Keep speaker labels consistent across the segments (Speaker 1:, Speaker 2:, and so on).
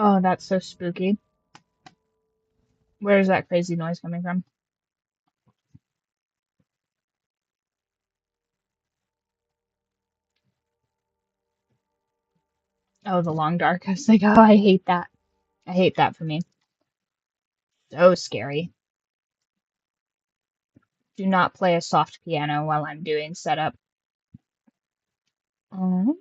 Speaker 1: Oh, that's so spooky. Where is that crazy noise coming from? Oh, the long dark. I was like, oh, I hate that. I hate that for me. So scary. Do not play a soft piano while I'm doing setup. Oh,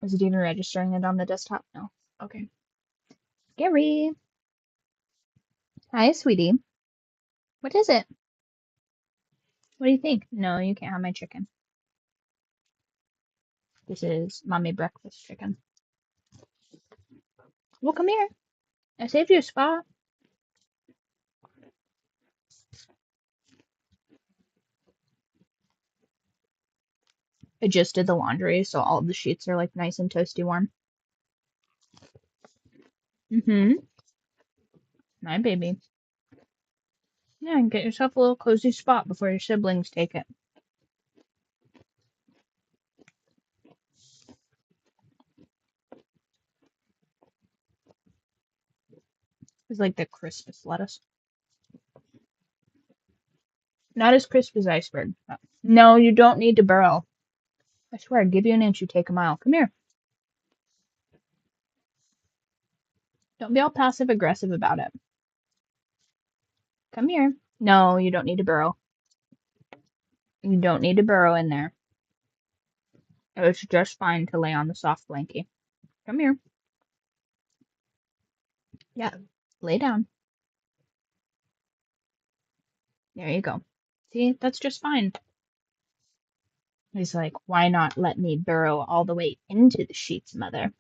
Speaker 1: is it even registering it on the desktop? No. Okay. Scary. Hi, sweetie. What is it? What do you think? No, you can't have my chicken. This is mommy breakfast chicken. Well, come here. I saved you a spot. I just did the laundry, so all of the sheets are like nice and toasty warm. Mm-hmm. My baby. Yeah, and get yourself a little cozy spot before your siblings take it. It's like the crispest lettuce. Not as crisp as iceberg. No, you don't need to burrow. I swear, I'd give you an inch, you take a mile. Come here. Don't be all passive aggressive about it. Come here. No, you don't need to burrow. You don't need to burrow in there. It's just fine to lay on the soft blankie. Come here. Yeah, lay down. There you go. See, that's just fine. He's like, why not let me burrow all the way into the sheets, mother?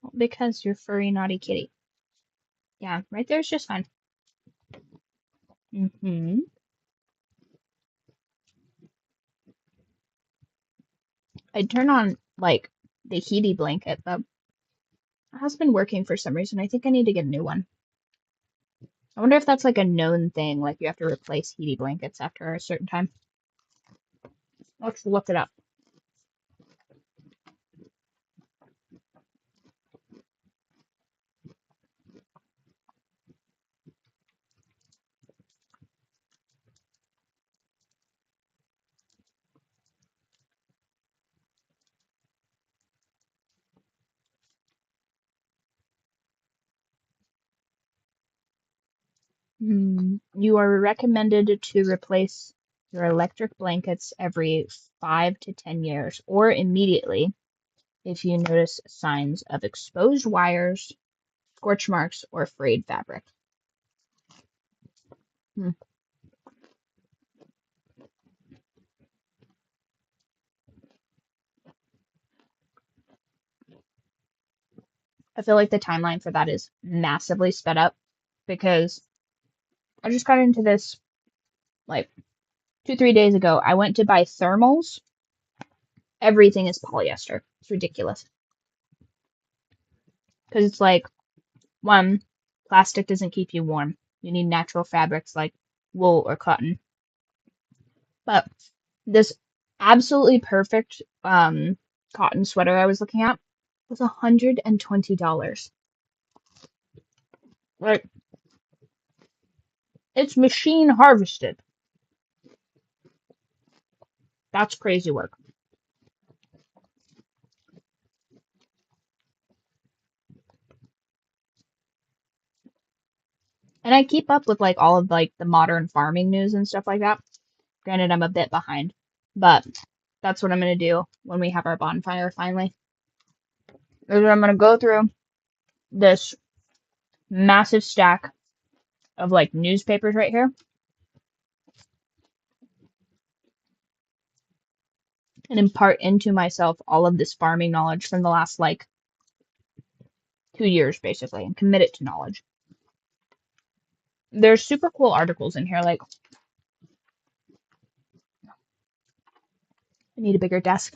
Speaker 1: Well, because you're furry, naughty kitty. Yeah, right there's just fine. Mm-hmm. I'd turn on, like, the heaty blanket, but it has been working for some reason. I think I need to get a new one. I wonder if that's like a known thing, like you have to replace heaty blankets after a certain time. Let's look it up. You are recommended to replace your electric blankets every 5 to 10 years or immediately if you notice signs of exposed wires, scorch marks, or frayed fabric. Hmm. I feel like the timeline for that is massively sped up because I just got into this like 2, 3 days ago. I went to buy thermals. Everything is polyester. It's ridiculous. Because it's like, one, plastic doesn't keep you warm. You need natural fabrics like wool or cotton. But this absolutely perfect cotton sweater I was looking at was $120. Like, it's machine harvested. That's crazy work. And I keep up with like all of like the modern farming news and stuff like that. Granted, I'm a bit behind, but that's what I'm gonna do when we have our bonfire finally. Is I'm gonna go through this massive stack of like newspapers right here and impart into myself all of this farming knowledge from the last like 2 years basically and commit it to knowledge. There's super cool articles in here. Like, I need a bigger desk.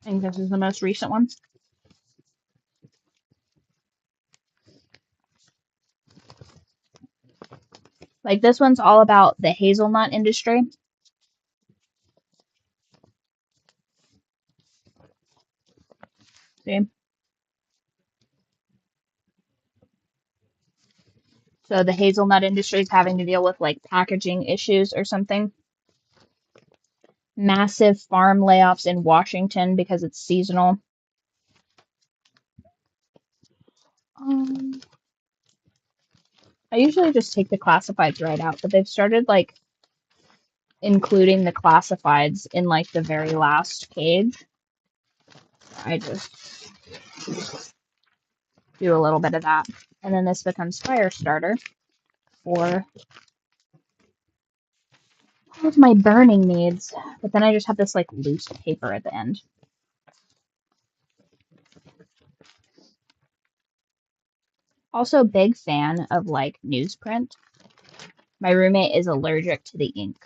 Speaker 1: I think this is the most recent one. Like, this one's all about the hazelnut industry. So the hazelnut industry is having to deal with like packaging issues or something. Massive farm layoffs in Washington because it's seasonal. Um, I usually just take the classifieds right out, but they've started like including the classifieds in like the very last page. I just do a little bit of that. And then this becomes fire starter for all of my burning needs. But then I just have this like loose paper at the end. Also, big fan of like newsprint. My roommate is allergic to the ink.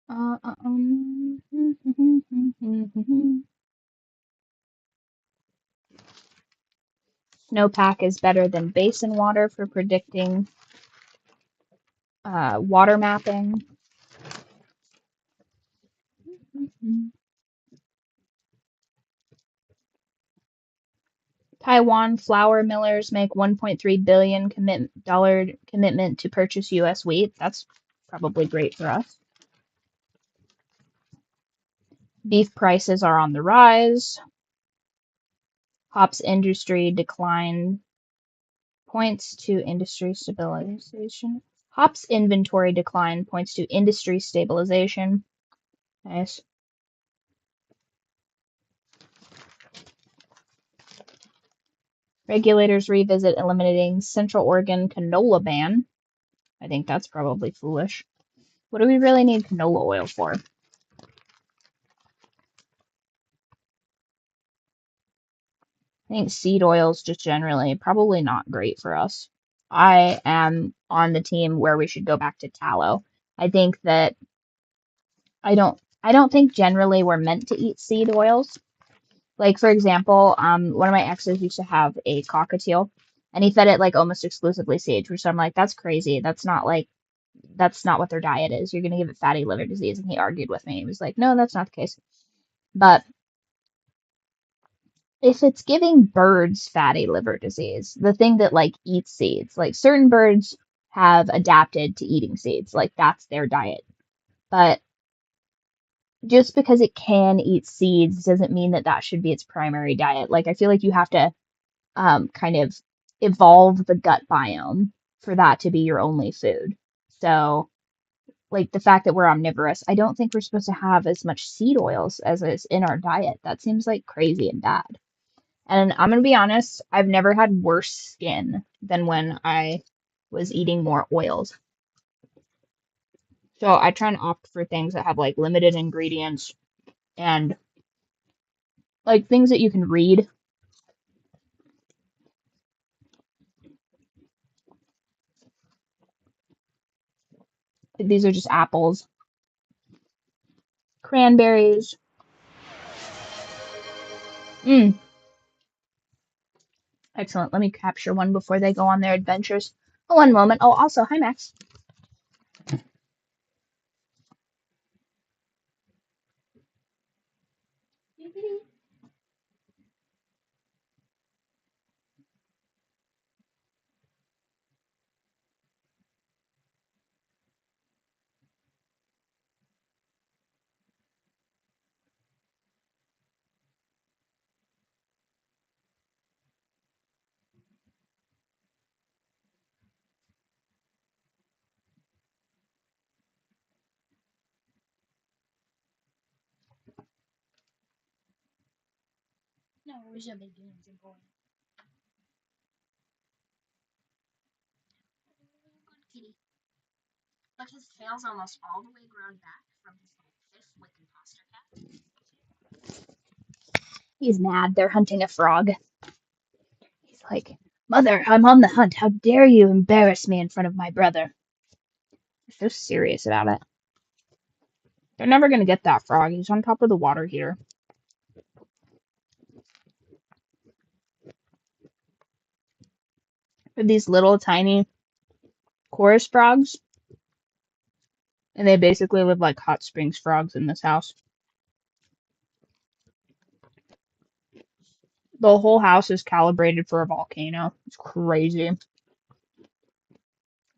Speaker 1: Uh, um, Snowpack is better than basin water for predicting water mapping. Taiwan flour millers make 1.3 billion dollar commitment to purchase U.S. wheat. That's probably great for us. Beef prices are on the rise. Hops industry decline points to industry stabilization. Hops inventory decline points to industry stabilization. Nice. Regulators revisit eliminating Central Oregon canola ban. I think that's probably foolish. What do we really need canola oil for? I think seed oils just generally probably not great for us. I am on the team where we should go back to tallow. I think that I don't think generally we're meant to eat seed oils. Like for example, one of my exes used to have a cockatiel and he fed it like almost exclusively sage, which I'm like, that's crazy. That's not what their diet is. You're gonna give it fatty liver disease. And he argued with me. He was like, no, that's not the case. But if it's giving birds fatty liver disease, the thing that like eats seeds, like certain birds have adapted to eating seeds, like that's their diet. But just because it can eat seeds doesn't mean that that should be its primary diet. Like I feel like you have to kind of evolve the gut biome for that to be your only food. So like the fact that we're omnivorous, I don't think we're supposed to have as much seed oils as is in our diet. That seems like crazy and bad. And I'm gonna be honest, I've never had worse skin than when I was eating more oils. So I try and opt for things that have like limited ingredients and like things that you can read. These are just apples, cranberries. Mm, excellent. Let me capture one before they go on their adventures. Oh, one moment. Oh, also, hi Max. No, we should be doing some going. Good kitty. But his tail's almost all the way grown back from his little piff with imposter cat. He's mad. They're hunting a frog. He's like, Mother, I'm on the hunt. How dare you embarrass me in front of my brother? They're so serious about it. They're never going to get that frog. He's on top of the water heater. These little tiny chorus frogs, and they basically live like hot springs frogs in this house. The whole house is calibrated for a volcano. It's crazy.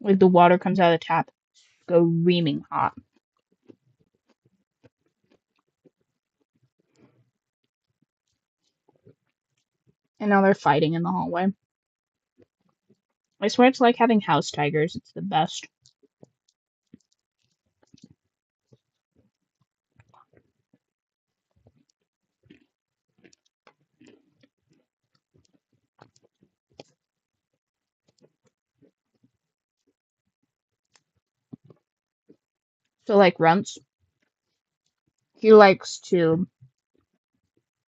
Speaker 1: Like the water comes out of the tap, screaming hot. And now they're fighting in the hallway. I swear it's like having house tigers. It's the best. So like Runts, he likes to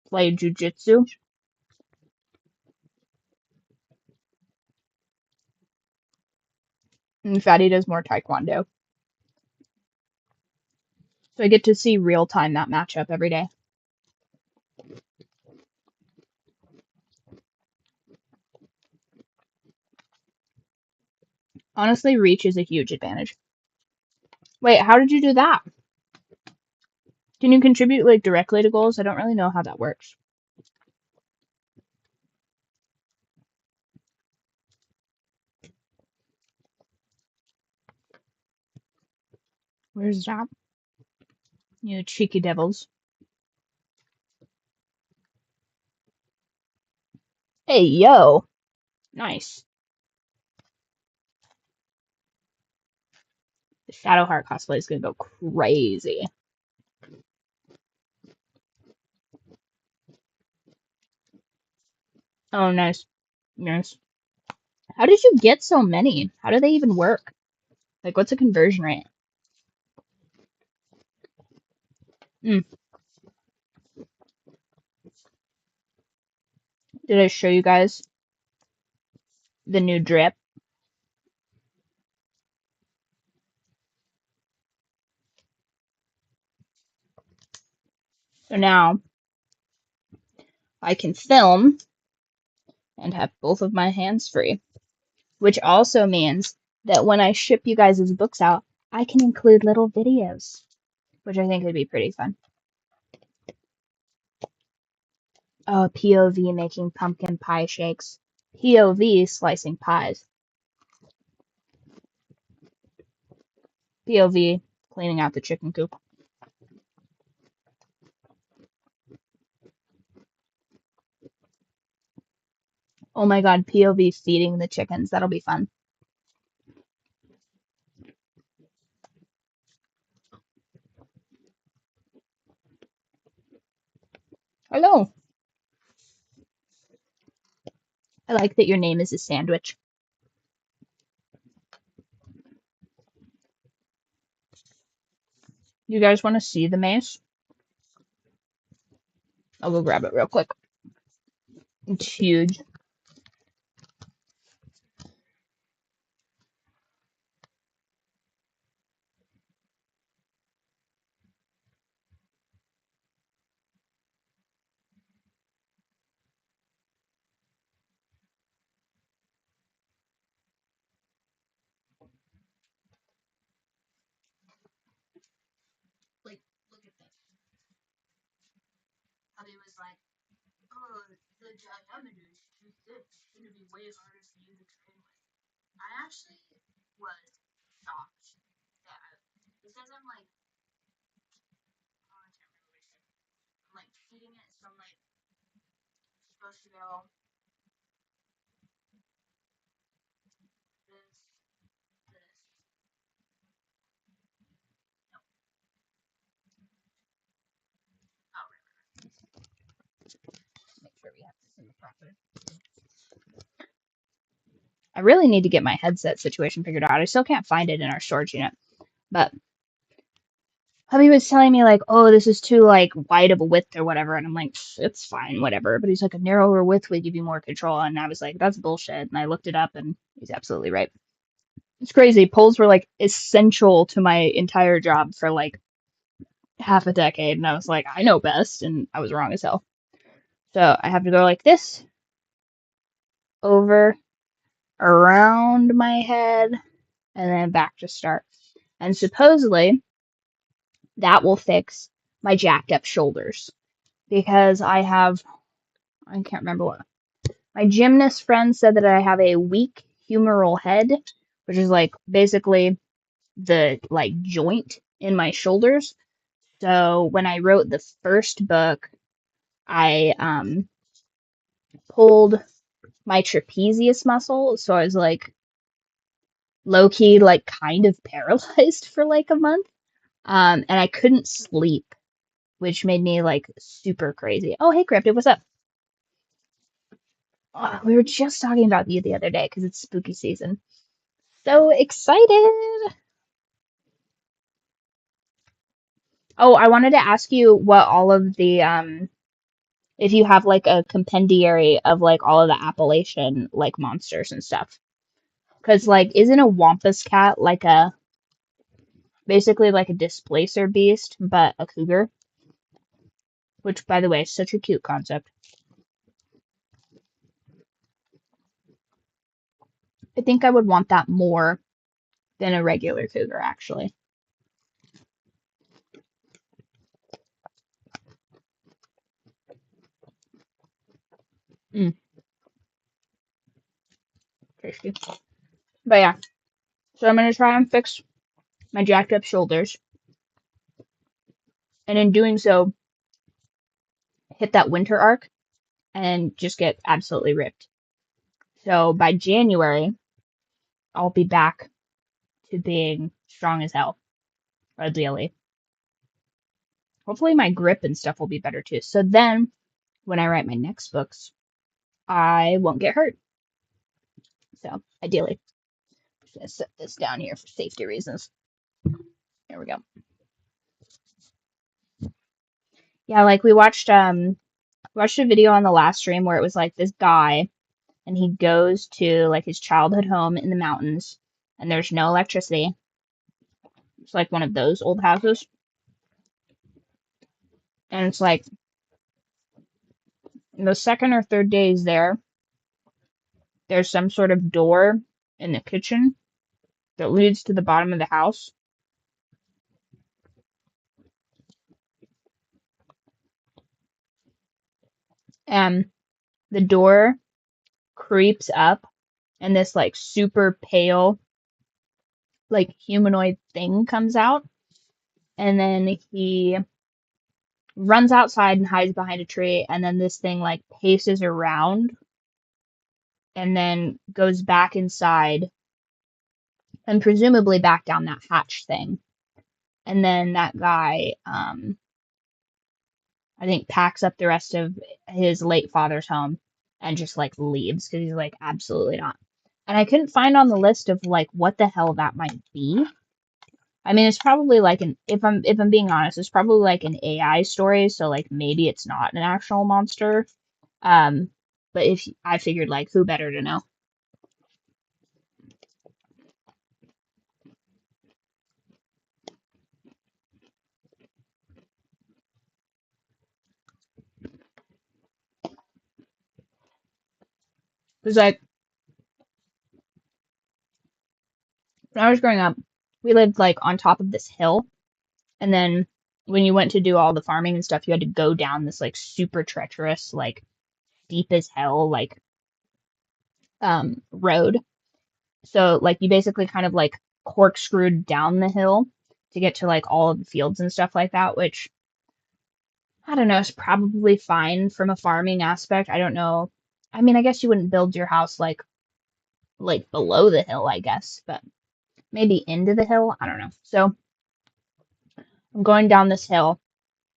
Speaker 1: play jujitsu. And Fatty does more taekwondo. So I get to see real time that matchup every day. Honestly, reach is a huge advantage. Wait, how did you do that? Can you contribute like directly to goals? I don't really know how that works. Where's that? You cheeky devils. Hey, yo. Nice. The Shadowheart cosplay is gonna go crazy. Oh, nice. Nice. How did you get so many? How do they even work? Like, what's the conversion rate? Mm. Did I show you guys the new drip? So now I can film and have both of my hands free, which also means that when I ship you guys' books out, I can include little videos, which I think would be pretty fun. Oh, POV making pumpkin pie shakes. POV slicing pies. POV cleaning out the chicken coop. Oh my god, POV feeding the chickens. That'll be fun. Hello. I like that your name is a sandwich. You guys want to see the mace? I'll go grab it real quick. It's huge. Like, look at this. How they was like, oh, the diameter is too thick. It's gonna be way harder for you to train with. I actually was shocked that because I'm like, oh, I can't remember what I said. I'm like feeding it, so I'm like supposed to go this, this. No, oh, right. Make sure we have this in the proper. I really need to get my headset situation figured out. I still can't find it in our storage unit, but hubby was telling me like, oh, this is too like wide of a width or whatever, and I'm like, it's fine, whatever. But he's like, a narrower width would give you more control, and I was like, that's bullshit. And I looked it up, and he's absolutely right. It's crazy. Poles were like essential to my entire job for like half a decade, and I was like, I know best, and I was wrong as hell. So I have to go like this, over, around my head, and then back to start. And supposedly that will fix my jacked up shoulders because I have I can't remember what. My gymnast friend said that I have a weak humeral head, which is like basically the like joint in my shoulders. So when I wrote the first book, I pulled my trapezius muscle, so I was like low key like kind of paralyzed for like a month. And I couldn't sleep, which made me like super crazy. Oh, hey, Cryptid, what's up? We were just talking about you the other day because it's spooky season. So excited! Oh, I wanted to ask you what all of the if you have like a compendiary of like all of the Appalachian like monsters and stuff. Because like isn't a Wampus cat like a basically like a displacer beast, but a cougar? Which by the way is such a cute concept. I think I would want that more than a regular cougar actually. Mm, tasty. But yeah, so I'm gonna try and fix my jacked up shoulders, and in doing so, hit that winter arc and just get absolutely ripped. So by January, I'll be back to being strong as hell, ideally. Hopefully my grip and stuff will be better too. So then when I write my next books, I won't get hurt. So ideally, I'm just gonna set this down here for safety reasons. There we go. Yeah, like we watched a video on the last stream where it was like this guy and he goes to like his childhood home in the mountains and there's no electricity. It's like one of those old houses. And it's like the second or third day he's there, there's some sort of door in the kitchen that leads to the bottom of the house. And the door creeps up and this like super pale, like humanoid thing comes out. And then he runs outside and hides behind a tree. And then this thing like paces around and then goes back inside and presumably back down that hatch thing. And then that guy, I think, packs up the rest of his late father's home and just like leaves because he's like, absolutely not. And I couldn't find on the list of like what the hell that might be. I mean, it's probably like an if I'm being honest, it's probably like an AI story, so like maybe it's not an actual monster. Um, but if I figured like who better to know? Because like when I was growing up, we lived like on top of this hill, and then when you went to do all the farming and stuff, you had to go down this like super treacherous, like deep as hell, like road. So like you basically kind of like corkscrewed down the hill to get to like all of the fields and stuff like that, which I don't know, is probably fine from a farming aspect. I don't know. I mean, I guess you wouldn't build your house like below the hill, I guess, but maybe into the hill. I don't know. So I'm going down this hill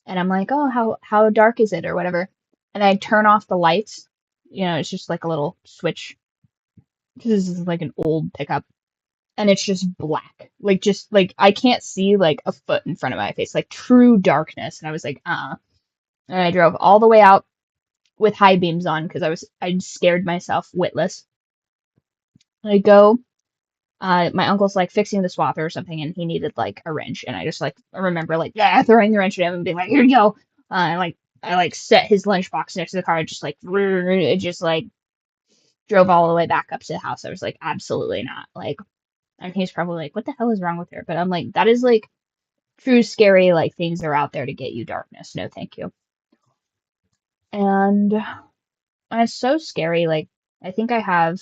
Speaker 1: and I'm like, oh, how dark is it or whatever. And I turn off the lights. You know, it's just like a little switch because this is like an old pickup and it's just black. Like just like I can't see like a foot in front of my face, like true darkness. And I was like, And I drove all the way out with high beams on because I scared myself witless. And I go, my uncle's like fixing the swather or something, and he needed like a wrench, and I just like I remember like throwing the wrench at him and being like, "Here you go." I set his lunchbox next to the car, and just like it just like drove all the way back up to the house. I was like, absolutely not. Like, and he's probably like, "What the hell is wrong with her?" But I'm like, that is like true scary like things are out there to get you darkness. No, thank you. And And it's so scary. Like, I think I have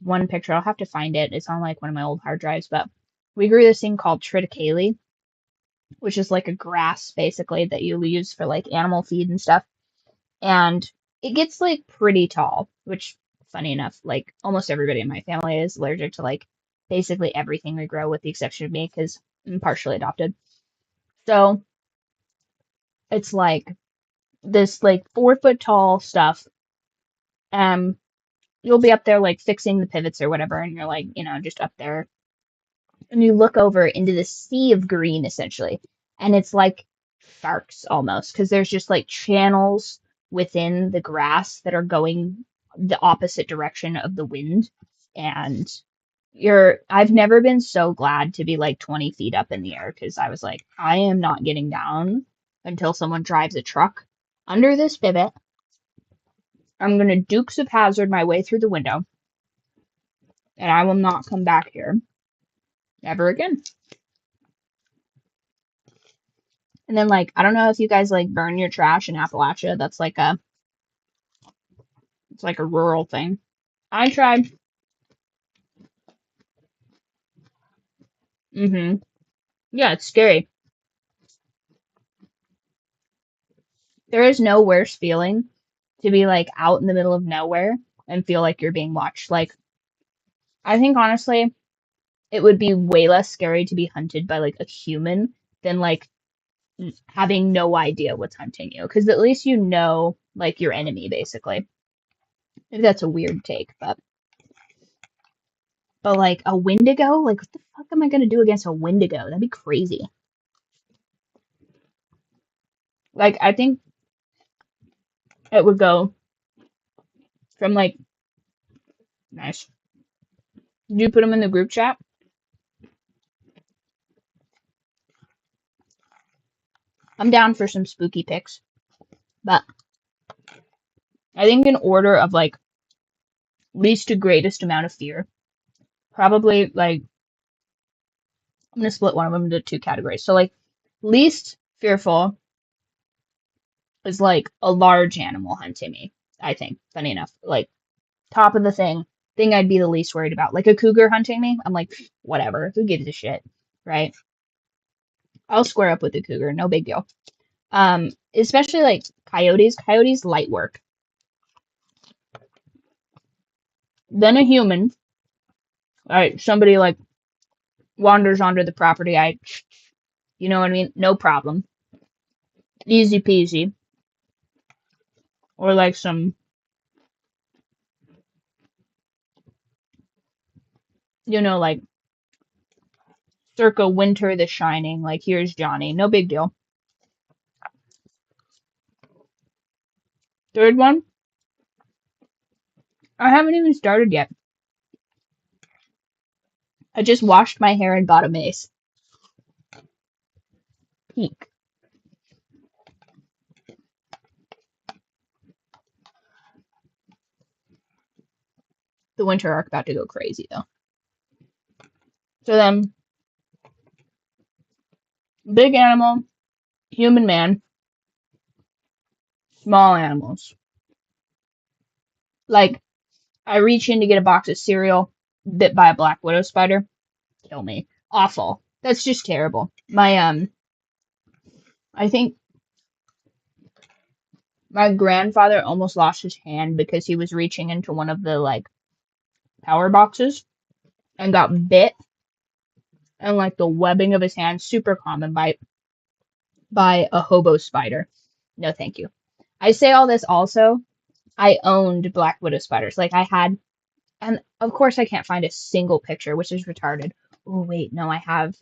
Speaker 1: one picture. I'll have to find it. It's on like one of my old hard drives, but we grew this thing called triticale, which is like a grass basically that you use for like animal feed and stuff. And it gets like pretty tall, which funny enough, like almost everybody in my family is allergic to like basically everything we grow with the exception of me because I'm partially adopted. So it's like this like 4 foot tall stuff. Um, you'll be up there like fixing the pivots or whatever, and you're like, just up there and you look over into the sea of green essentially, and it's like sharks almost because there's just like channels within the grass that are going the opposite direction of the wind. And I've never been so glad to be like 20 feet up in the air because I was like, I am not getting down until someone drives a truck under this pivot. I'm gonna Dukes of Hazzard my way through the window, and I will not come back here ever again. And then like I don't know if you guys like burn your trash in Appalachia. That's like it's like a rural thing. I tried. Yeah, it's scary. There is no worse feeling to be like out in the middle of nowhere and feel like you're being watched. Like I think honestly, it would be way less scary to be hunted by like a human than like having no idea what's hunting you because at least you know like your enemy basically. Maybe that's a weird take, but like a Wendigo, like what the fuck am I gonna do against a Wendigo? That'd be crazy. Like I think it would go from like nice. Did you put them in the group chat? I'm down for some spooky pics, but I think in order of like least to greatest amount of fear, probably like I'm gonna split one of them into 2 categories. So like least fearful is like a large animal hunting me. I think funny enough, like top of the thing I'd be the least worried about, like a cougar hunting me. I'm like whatever, who gives a shit, right? I'll square up with the cougar, no big deal. Especially like coyotes. Coyotes light work. Then a human. All right, somebody like wanders onto the property. You know what I mean? No problem. Easy peasy. Or like some, like circa Winter the Shining. Like here's Johnny. No big deal. Third one. I haven't even started yet. I just washed my hair and bought a mace. Peak. The winter arc about to go crazy though. So then, big animal, human man, small animals. Like, I reach in to get a box of cereal, bit by a black widow spider. Kill me. Awful. That's just terrible. I think my grandfather almost lost his hand because he was reaching into one of the like power boxes and got bit, and like the webbing of his hand, super common by a hobo spider. No, thank you. I say all this also. I owned black widow spiders. Like I had, and of course I can't find a single picture, which is retarded. Oh wait, no, I have.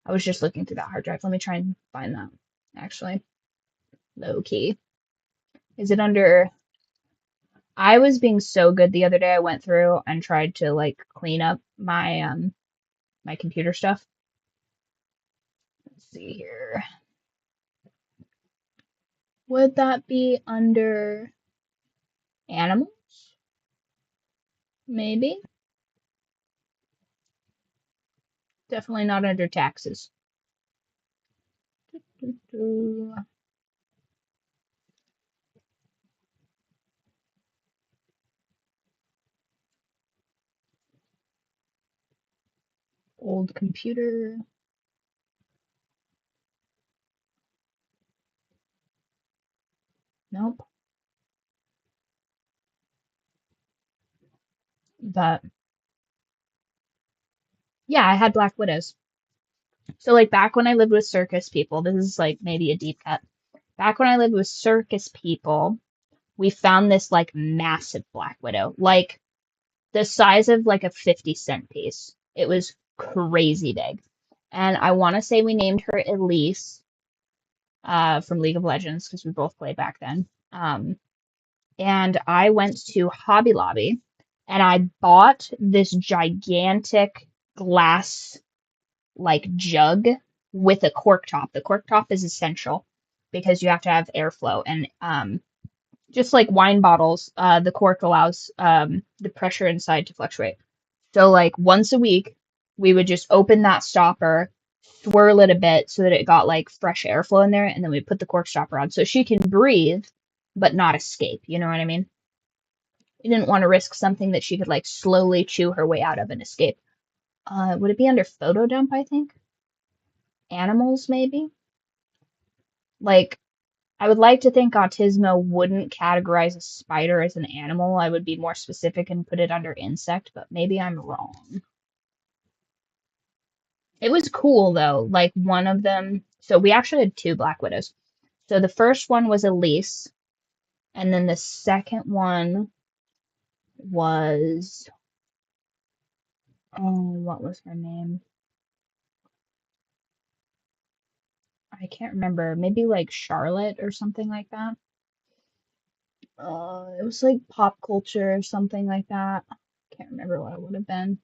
Speaker 1: I was just looking through that hard drive. Let me try and find that. Actually, low key. Is it under? I was being so good the other day. I went through and tried to like clean up my computer stuff. Let's see here. Would that be under animals? Maybe. Definitely not under taxes. Old computer. Nope. But yeah, I had Black Widows. So like back when I lived with circus people, this is like maybe a deep cut. Back when I lived with circus people, we found this like massive Black Widow, like the size of like a 50-cent piece. It was crazy big. And I want to say we named her Elise from League of Legends because we both played back then. And I went to Hobby Lobby and I bought this gigantic glass like jug with a cork top. The cork top is essential because you have to have airflow and just like wine bottles, the cork allows the pressure inside to fluctuate. So like once a week, we would just open that stopper, swirl it a bit so that it got like fresh airflow in there, and then we put the cork stopper on so she can breathe but not escape. You know what I mean? We didn't want to risk something that she could like slowly chew her way out of and escape. Would it be under photo dump, I think? Animals, maybe? Like, I would like to think Autismo wouldn't categorize a spider as an animal. I would be more specific and put it under insect, but maybe I'm wrong. It was cool though. Like one of them, so we actually had two Black Widows. So the first one was Elise, and then the second one was, oh, what was her name? I can't remember. Maybe like Charlotte or something like that. It was like pop culture or something like that. Can't remember what it would have been.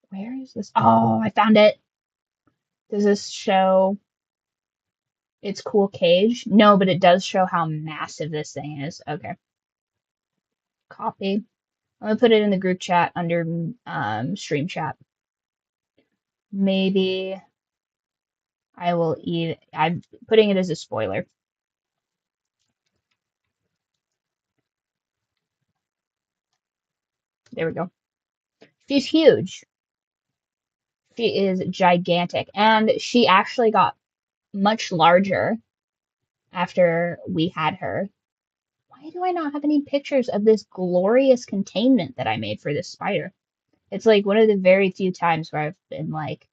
Speaker 1: Where is this? Oh, I found it. Does this show its cool cage? No, but it does show how massive this thing is. Okay. Copy. I'm gonna put it in the group chat under stream chat. Maybe I will eat. I'm putting it as a spoiler. There we go. She's huge. She is gigantic, and she actually got much larger after we had her. Why do I not have any pictures of this glorious containment that I made for this spider? It's like one of the very few times where I've been like,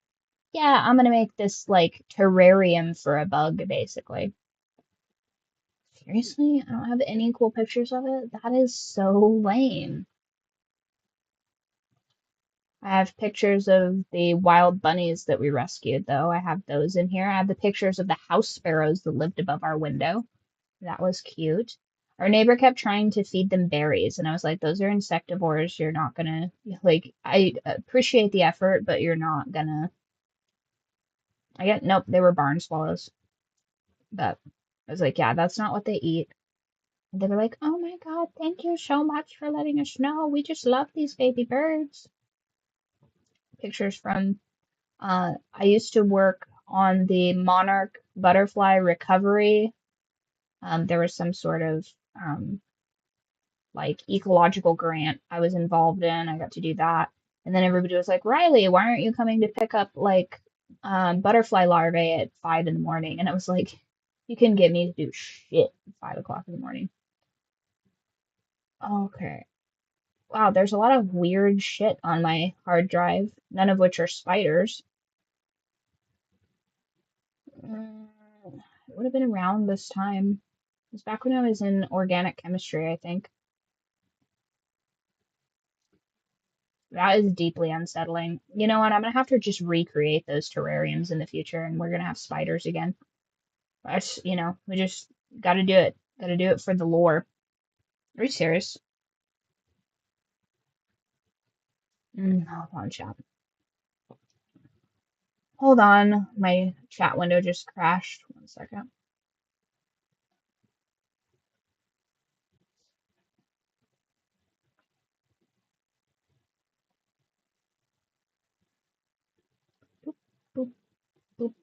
Speaker 1: yeah, I'm gonna make this like terrarium for a bug, basically. Seriously? I don't have any cool pictures of it? That is so lame. I have pictures of the wild bunnies that we rescued, though. I have those in here. I have the pictures of the house sparrows that lived above our window. That was cute. Our neighbor kept trying to feed them berries, and I was like, those are insectivores. You're not gonna, like, I appreciate the effort, but you're not gonna. Nope, they were barn swallows. But I was like, yeah, that's not what they eat. And they were like, oh my God, thank you so much for letting us know. We just love these baby birds. Pictures from, I used to work on the monarch butterfly recovery. There was some sort of like ecological grant I was involved in. I got to do that. And then everybody was like, Riley, why aren't you coming to pick up like butterfly larvae at 5 in the morning? And I was like, you can get me to do shit at 5 o'clock in the morning. Okay. Wow, there's a lot of weird shit on my hard drive, none of which are spiders. Mm, it would have been around this time. It was back when I was in organic chemistry, I think. That is deeply unsettling. You know what? I'm gonna have to just recreate those terrariums in the future, and we're gonna have spiders again. That's, we just gotta do it. Gotta do it for the lore. Are you serious? Hold on, chat. Hold on. My chat window just crashed. 1 second. Boop, boop, boop.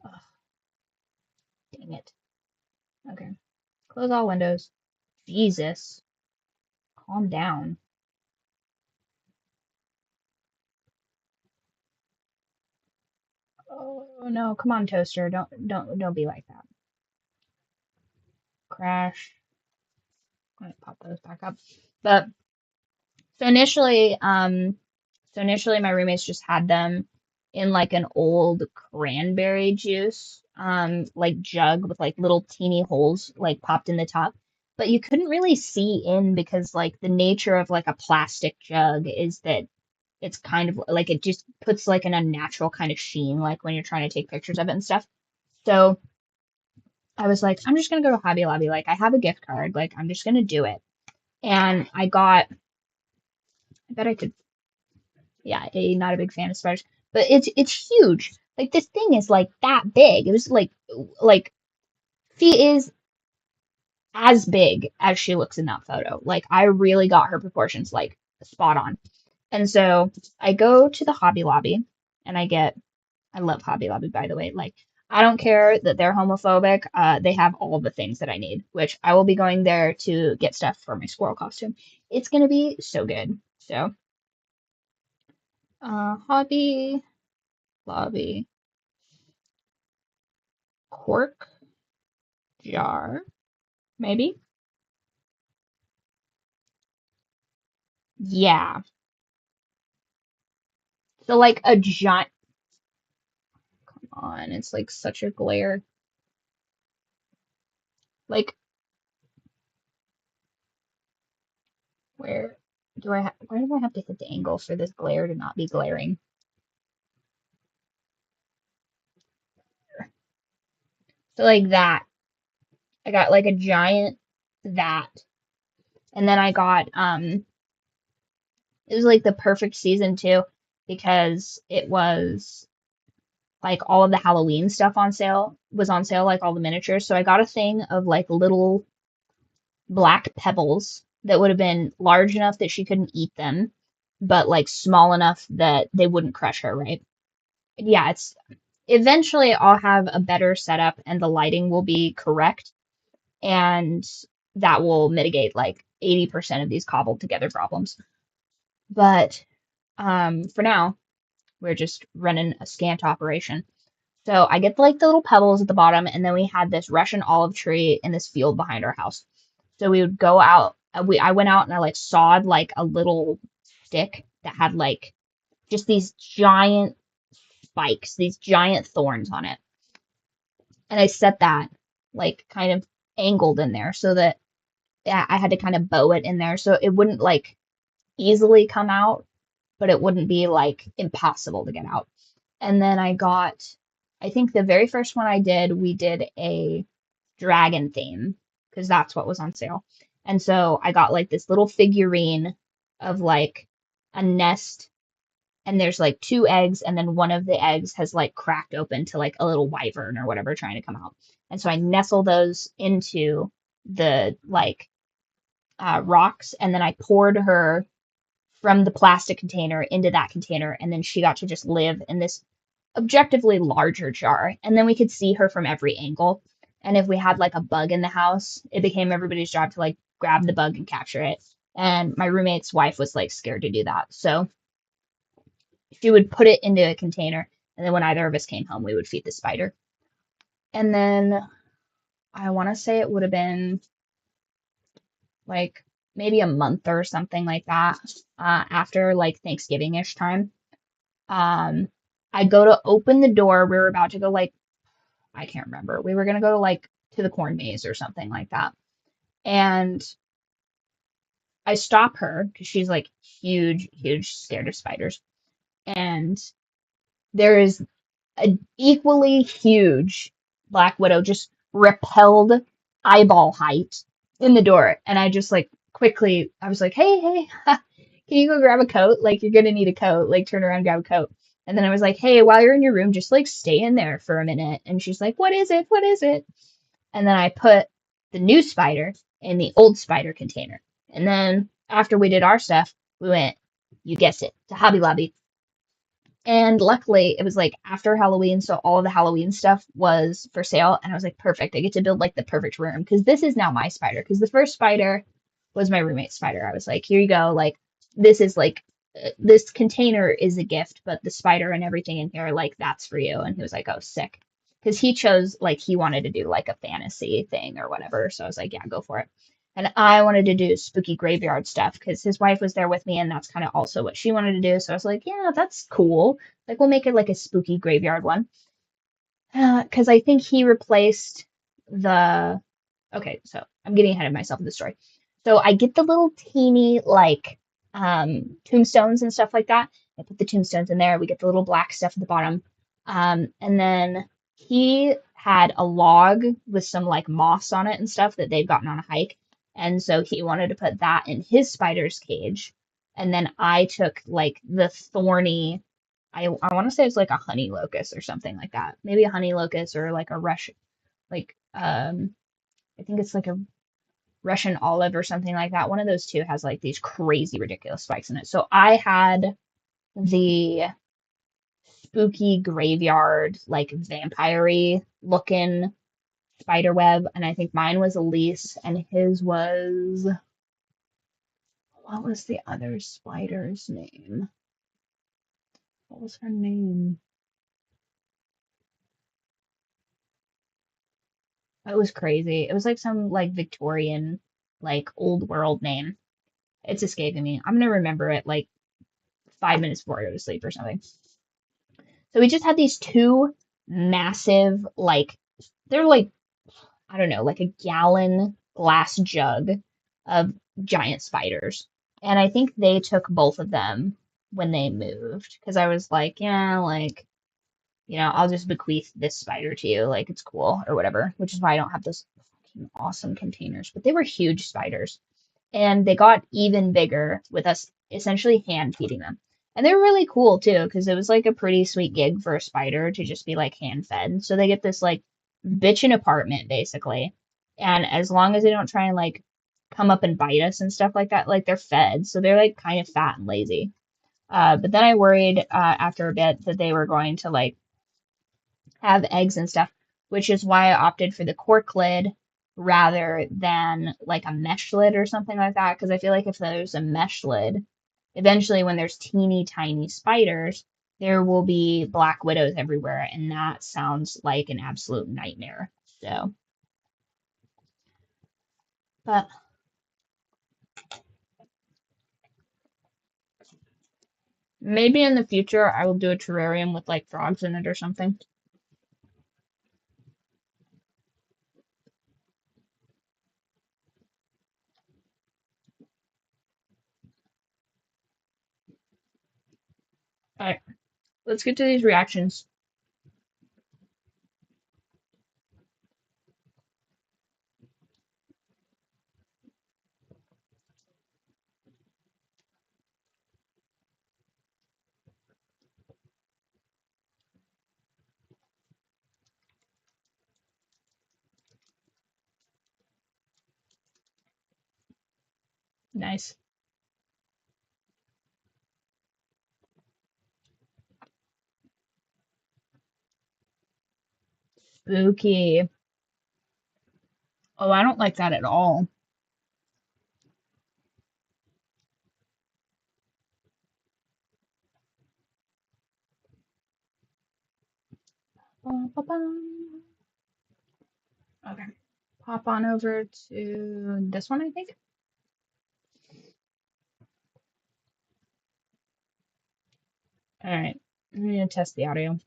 Speaker 1: Ugh, dang it. Okay. Close all windows. Jesus. Calm down. Oh no, come on, toaster. Don't be like that. Crash. I'm gonna pop those back up. But so initially, my roommates just had them in like an old cranberry juice, like jug with like little teeny holes like popped in the top. But you couldn't really see in because like the nature of like a plastic jug is that it's kind of like it just puts like an unnatural kind of sheen like when you're trying to take pictures of it and stuff. So I was like, I'm just gonna go to Hobby Lobby. Like I have a gift card. Like I'm just gonna do it. And I bet I could, yeah, not a big fan of spiders, but it's huge. Like this thing is like that big. It was like she is as big as she looks in that photo. Like I really got her proportions like spot on. And so I go to the Hobby Lobby and I love Hobby Lobby, by the way. Like, I don't care that they're homophobic. They have all the things that I need, which I will be going there to get stuff for my squirrel costume. It's gonna be so good. So, Hobby Lobby cork jar, maybe? Yeah. So, like a giant, come on, it's like such a glare. Like, where where do I have to hit the angle for this glare to not be glaring? So, like that. I got like a giant that. And then I got it was like the perfect season too because it was like all of the Halloween stuff on sale was on sale, like all the miniatures. So I got a thing of like little black pebbles that would have been large enough that she couldn't eat them, but like small enough that they wouldn't crush her, right? Yeah, it's eventually I'll have a better setup and the lighting will be correct and that will mitigate like 80% of these cobbled together problems. But for now, we're just running a scant operation. So I get like the little pebbles at the bottom, and then we had this Russian olive tree in this field behind our house. So we would go out. I went out and I like sawed like a little stick that had like just these giant spikes, these giant thorns on it, and I set that like kind of angled in there so that yeah, I had to kind of bow it in there so it wouldn't like easily come out, but it wouldn't be like impossible to get out. And then I think the very first one I did, we did a dragon theme because that's what was on sale. And so I got like this little figurine of like a nest, and there's like two eggs, and then one of the eggs has like cracked open to like a little wyvern or whatever trying to come out. And so I nestle those into the like rocks, and then I poured her from the plastic container into that container, and then she got to just live in this objectively larger jar. And then we could see her from every angle. And if we had like a bug in the house, it became everybody's job to like grab the bug and capture it. And my roommate's wife was like scared to do that. So she would put it into a container, and then when either of us came home, we would feed the spider. And then I want to say it would have been like maybe a month or something like that after like Thanksgiving-ish time. Um, I go to open the door. We were about to go like I can't remember. We were gonna go to like to the corn maze or something like that. And I stop her because she's like huge, huge, scared of spiders. And there is an equally huge black widow just repelled eyeball height in the door. And I just like quickly, I was like, hey, can you go grab a coat? Like, you're gonna need a coat. Like, turn around, grab a coat. And then I was like, hey, while you're in your room, just like stay in there for a minute. And she's like, what is it? What is it? And then I put the new spider in the old spider container. And then after we did our stuff, we went, you guessed it, to Hobby Lobby. And luckily, it was like after Halloween, so all of the Halloween stuff was for sale. And I was like, perfect. I get to build like the perfect room because this is now my spider. Because the first spider was my roommate's spider. I was like, here you go. Like, this is like, this container is a gift, but the spider and everything in here, like, that's for you. And he was like, oh, sick. Because he chose, like, he wanted to do like a fantasy thing or whatever. So I was like, yeah, go for it. And I wanted to do spooky graveyard stuff because his wife was there with me, and that's kind of also what she wanted to do. So I was like, yeah, that's cool. Like, we'll make it like a spooky graveyard one. Because I think he replaced the. Okay, so I'm getting ahead of myself in the story. So I get the little teeny like tombstones and stuff like that. I put the tombstones in there. We get the little black stuff at the bottom. And then he had a log with some like moss on it and stuff that they'd gotten on a hike. And so he wanted to put that in his spider's cage. And then I took like the thorny, I want to say it's like a honey locust or something like that. Maybe a honey locust or like a rush, like I think it's like a Russian olive or something like that. One of those two has like these crazy ridiculous spikes in it. So I had the spooky graveyard, like vampire looking spider web, and I think mine was Elise, and his was what was the other spider's name? What was her name? It was crazy. It was like some like Victorian, like old world name. It's escaping me. I'm gonna remember it like 5 minutes before I go to sleep or something. So we just had these two massive, like, they're like, I don't know, like a gallon glass jug of giant spiders. And I think they took both of them when they moved because I was like, yeah, like, I'll just bequeath this spider to you. Like, it's cool or whatever, which is why I don't have those fucking awesome containers. But they were huge spiders, and they got even bigger with us essentially hand feeding them. And they're really cool too, because it was like a pretty sweet gig for a spider to just be like hand fed. So they get this like bitchin' apartment basically. And as long as they don't try and like come up and bite us and stuff like that, like they're fed. So they're like kind of fat and lazy. But then I worried after a bit that they were going to like have eggs and stuff, which is why I opted for the cork lid rather than like a mesh lid or something like that. Because I feel like if there's a mesh lid, eventually when there's teeny tiny spiders, there will be black widows everywhere, and that sounds like an absolute nightmare. So, but maybe in the future I will do a terrarium with like frogs in it or something. All right, let's get to these reactions. Nice. Spooky. Oh, I don't like that at all. Okay. Pop on over to this one, I think. All right. I'm going to test the audio.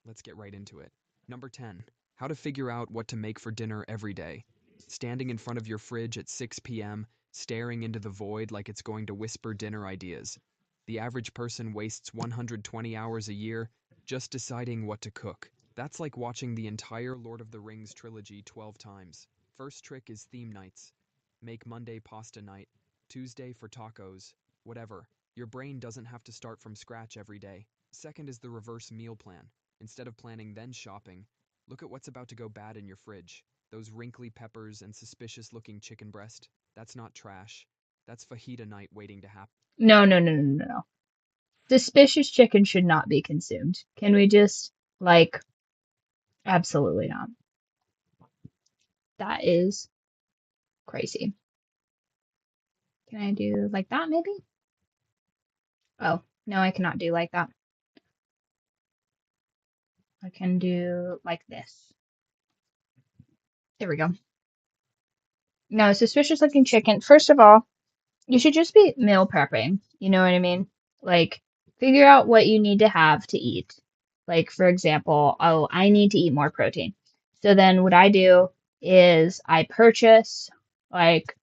Speaker 2: Let's get right into it. Number 10. How to figure out what to make for dinner every day. Standing in front of your fridge at 6 p.m., staring into the void like it's going to whisper dinner ideas. The average person wastes 120 hours a year just deciding what to cook. That's like watching the entire Lord of the Rings trilogy 12 times. First trick is theme nights. Make Monday pasta night, Tuesday for tacos, whatever. Your brain doesn't have to start from scratch every day. Second is the reverse meal plan. Instead of planning then shopping, look at what's about to go bad in your fridge. Those wrinkly peppers and suspicious looking chicken breast. That's not trash. That's fajita night waiting to happen.
Speaker 1: No, no, no, no, no, no. Suspicious chicken should not be consumed. Can we just, like, absolutely not. That is Crazy. Can I do like that maybe? Oh, no, I cannot do like that. I can do like this. There we go. No, suspicious looking chicken. First of all, you should just be meal prepping. You know what I mean? Like, figure out what you need to have to eat. Like, for example, oh, I need to eat more protein. So then what I do is I purchase, like,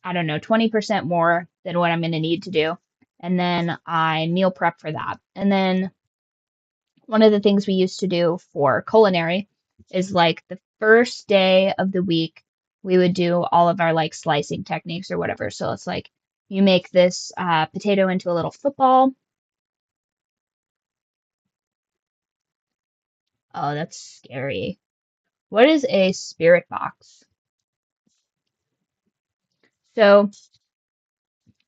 Speaker 1: I don't know, 20% more than what I'm going to need to do. And then I meal prep for that. And then one of the things we used to do for culinary is like the first day of the week, we would do all of our like slicing techniques or whatever. So it's like you make this potato into a little football. Oh, that's scary. What is a spirit box? So,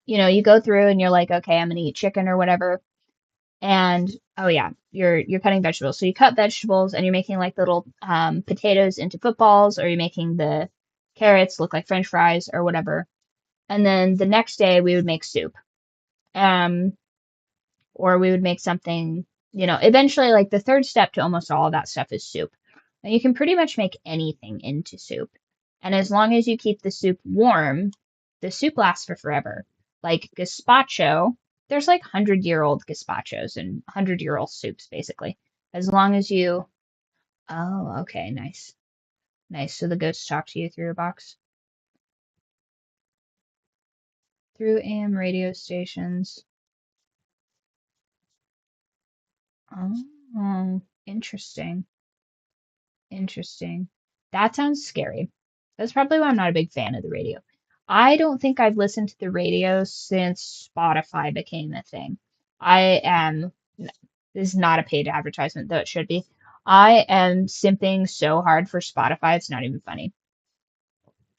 Speaker 1: you go through and you're like, okay, I'm gonna eat chicken or whatever. And oh yeah, you're cutting vegetables. So you cut vegetables and you're making like little potatoes into footballs, or you're making the carrots look like French fries or whatever. And then the next day we would make soup. Um, or we would make something, eventually like the third step to almost all of that stuff is soup. And you can pretty much make anything into soup. And as long as you keep the soup warm, the soup lasts for forever. Like gazpacho, there's like 100-year-old gazpachos and 100-year-old soups basically. As long as you, oh, okay, nice. Nice. So the ghosts talk to you through a box. Through AM radio stations. Oh, interesting. Interesting. That sounds scary. That's probably why I'm not a big fan of the radio. I don't think I've listened to the radio since Spotify became a thing. I am, this is not a paid advertisement, though it should be. I am simping so hard for Spotify, it's not even funny.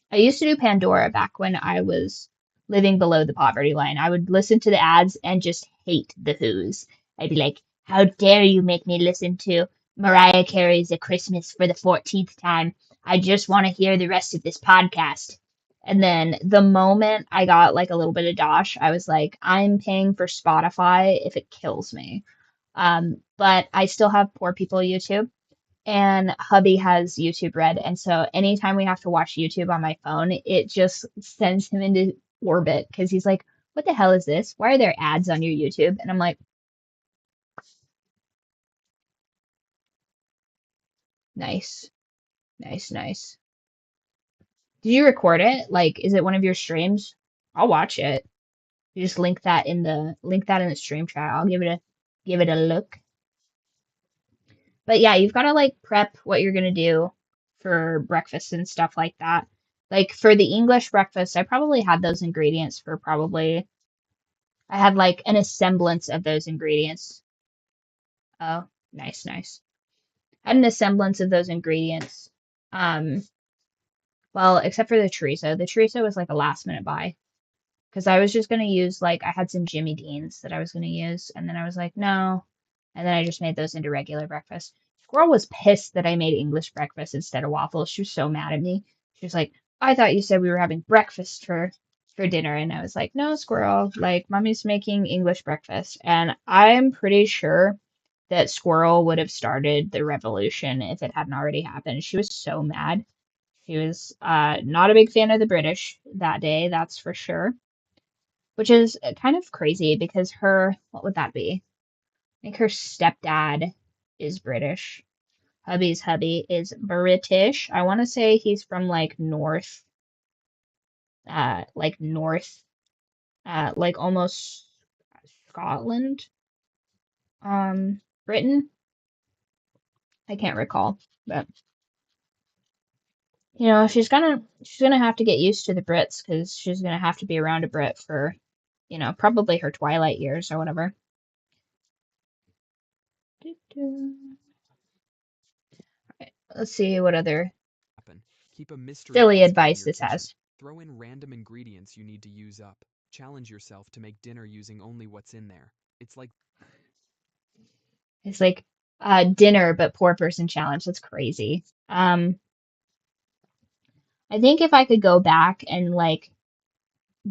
Speaker 1: I used to do Pandora back when I was living below the poverty line. I would listen to the ads and just hate the Who's. I'd be like, how dare you make me listen to Mariah Carey's A Christmas for the 14th time? I just want to hear the rest of this podcast. And then the moment I got like a little bit of dosh, I was like, I'm paying for Spotify if it kills me. But I still have Poor People YouTube, and hubby has YouTube Red, and so anytime we have to watch YouTube on my phone, it just sends him into orbit because he's like, "What the hell is this? Why are there ads on your YouTube?" And I'm like, "Nice, nice, nice." Did you record it? Like, is it one of your streams? I'll watch it. You just link that in the stream chat. I'll give it a look. But yeah, you've got to like prep what you're gonna do for breakfast and stuff like that. Like for the English breakfast, I probably had those ingredients for probably I had like an semblance of those ingredients. Oh, nice, nice. I had an semblance of those ingredients. Um, well, except for the chorizo. The chorizo was like a last minute buy because I was just gonna use like I had some Jimmy Deans that I was gonna use, and then I was like, no, and then I just made those into regular breakfast. Squirrel was pissed that I made English breakfast instead of waffles. She was so mad at me. She was like, I thought you said we were having breakfast for dinner, and I was like, no, Squirrel, like mommy's making English breakfast, and I'm pretty sure that Squirrel would have started the revolution if it hadn't already happened. She was so mad. She was not a big fan of the British that day, that's for sure, which is kind of crazy because what would that be? I think her stepdad is British. Hubby's hubby is British. I want to say he's from like north, like almost Scotland, Britain. I can't recall, but she's gonna have to get used to the Brits because she's gonna have to be around a Brit for, probably her twilight years or whatever. Right, let's see what other
Speaker 2: Happen. Keep a mystery
Speaker 1: silly
Speaker 2: basket in
Speaker 1: advice
Speaker 2: your
Speaker 1: this
Speaker 2: kitchen.
Speaker 1: has.
Speaker 2: Throw in random ingredients you need to use up. Challenge yourself to make dinner using only what's in there. It's like
Speaker 1: It's like dinner but poor person challenge. That's crazy. I think if I could go back and like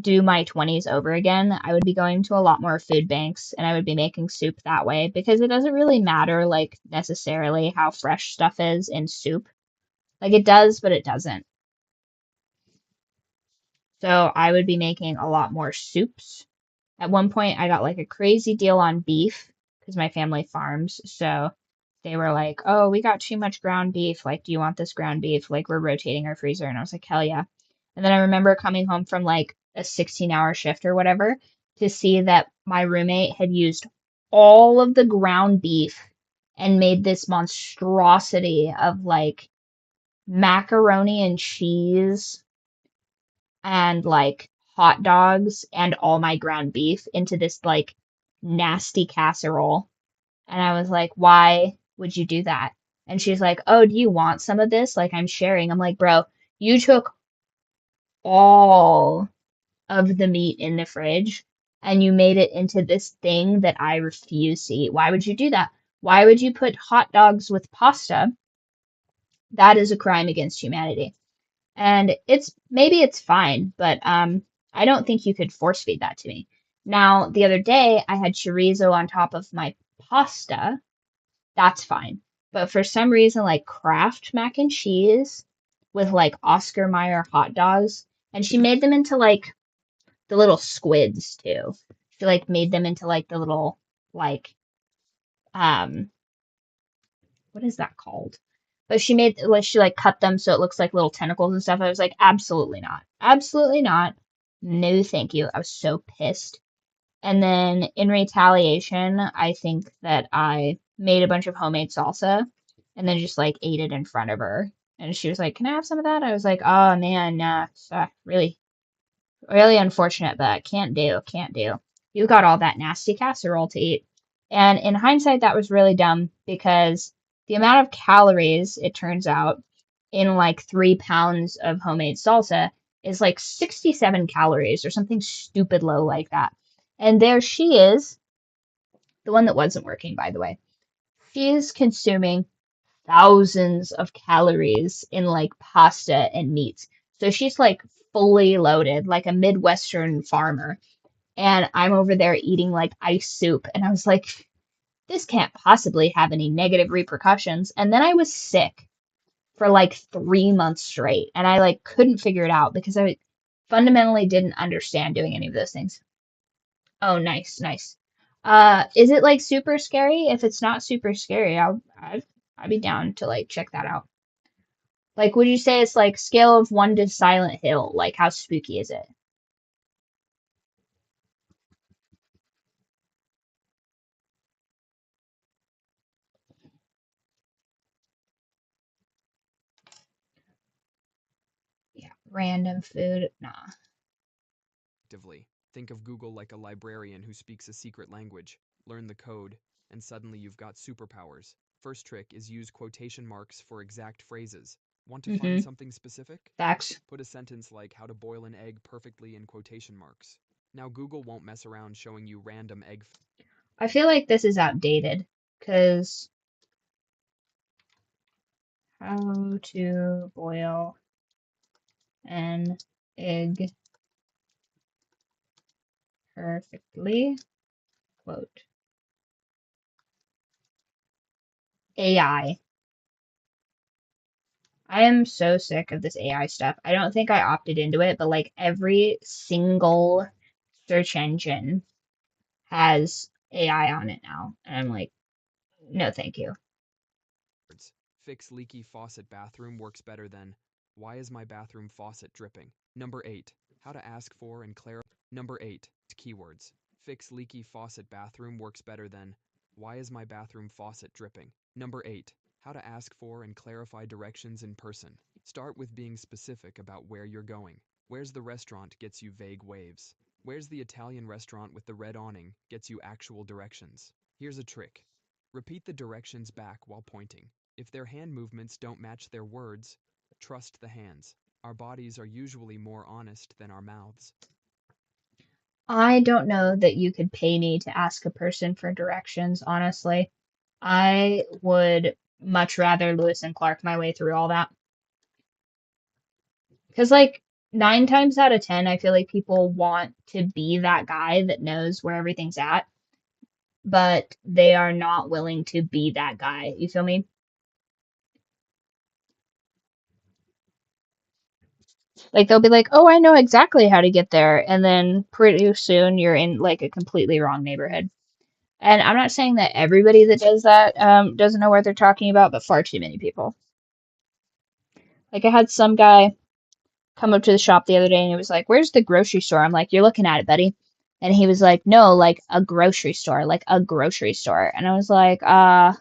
Speaker 1: do my 20s over again, I would be going to a lot more food banks and I would be making soup that way because it doesn't really matter like necessarily how fresh stuff is in soup. Like it does, but it doesn't. So I would be making a lot more soups. At one point, I got like a crazy deal on beef because my family farms. So they were like, "Oh, we got too much ground beef. Like, do you want this ground beef? Like, we're rotating our freezer." And I was like, "Hell yeah." And then I remember coming home from like a 16-hour shift or whatever to see that my roommate had used all of the ground beef and made this monstrosity of like macaroni and cheese and like hot dogs and all my ground beef into this like nasty casserole. And I was like, why would you do that? And she's like, oh, do you want some of this? Like, I'm sharing. I'm like, bro, you took all of the meat in the fridge and you made it into this thing that I refuse to eat. Why would you do that? Why would you put hot dogs with pasta? That is a crime against humanity. And it's maybe it's fine, but I don't think you could force feed that to me. Now, the other day I had chorizo on top of my pasta. That's fine. But for some reason, like Kraft mac and cheese with like Oscar Mayer hot dogs, and she made them into like the little squids too. She like made them into like the little like um what is that called? But she made like she like cut them so it looks like little tentacles and stuff. I was like, absolutely not. Absolutely not. No, thank you. I was so pissed. And then in retaliation, I think that I made a bunch of homemade salsa and then just like ate it in front of her. And she was like, "Can I have some of that?" I was like, "Oh man, nah, really, really unfortunate, but can't do, can't do. You got all that nasty casserole to eat." And in hindsight, that was really dumb because the amount of calories, it turns out, in like 3 pounds of homemade salsa is like 67 calories or something stupid low like that. And there she is, the one that wasn't working, by the way. She's consuming thousands of calories in like pasta and meats. So she's like fully loaded, like a Midwestern farmer. And I'm over there eating like ice soup. And I was like, this can't possibly have any negative repercussions. And then I was sick for like 3 months straight. And I like couldn't figure it out because I fundamentally didn't understand doing any of those things. Oh, nice, nice. Is it like super scary? If it's not super scary, I'd be down to like check that out. Like, would you say it's like scale of one to Silent Hill? Like, how spooky is it? Yeah, random food. Nah.
Speaker 2: Actively. Think of Google like a librarian who speaks a secret language. Learn the code, and suddenly you've got superpowers. First trick is use quotation marks for exact phrases. Want to find
Speaker 1: Mm-hmm.
Speaker 2: something specific?
Speaker 1: Facts.
Speaker 2: Put a sentence like how to boil an egg perfectly in quotation marks. Now Google won't mess around showing you random egg.
Speaker 1: I feel like this is outdated because how to boil an egg perfectly. Quote. AI. I am so sick of this AI stuff. I don't think I opted into it, but like every single search engine has AI on it now. And I'm like, no, thank you.
Speaker 2: Words. Fix leaky faucet bathroom works better than why is my bathroom faucet dripping? Number 8. How to ask for and clarify. Number 8. Keywords. Fix leaky faucet bathroom works better than why is my bathroom faucet dripping? Number 8. How to ask for and clarify directions in person. Start with being specific about where you're going. Where's the restaurant gets you vague waves. Where's the Italian restaurant with the red awning gets you actual directions. Here's a trick. Repeat the directions back while pointing. If their hand movements don't match their words, trust the hands. Our bodies are usually more honest than our mouths.
Speaker 1: I don't know that you could pay me to ask a person for directions, honestly. I would much rather Lewis and Clark my way through all that. Because, like, 9 times out of 10, I feel like people want to be that guy that knows where everything's at, but they are not willing to be that guy. You feel me? Like, they'll be like, oh, I know exactly how to get there. And then pretty soon you're in, like, a completely wrong neighborhood. And I'm not saying that everybody that does that doesn't know what they're talking about, but far too many people. Like, I had some guy come up to the shop the other day and he was like, where's the grocery store? I'm like, you're looking at it, buddy. And he was like, no, like a grocery store, like a grocery store. And I was like, well,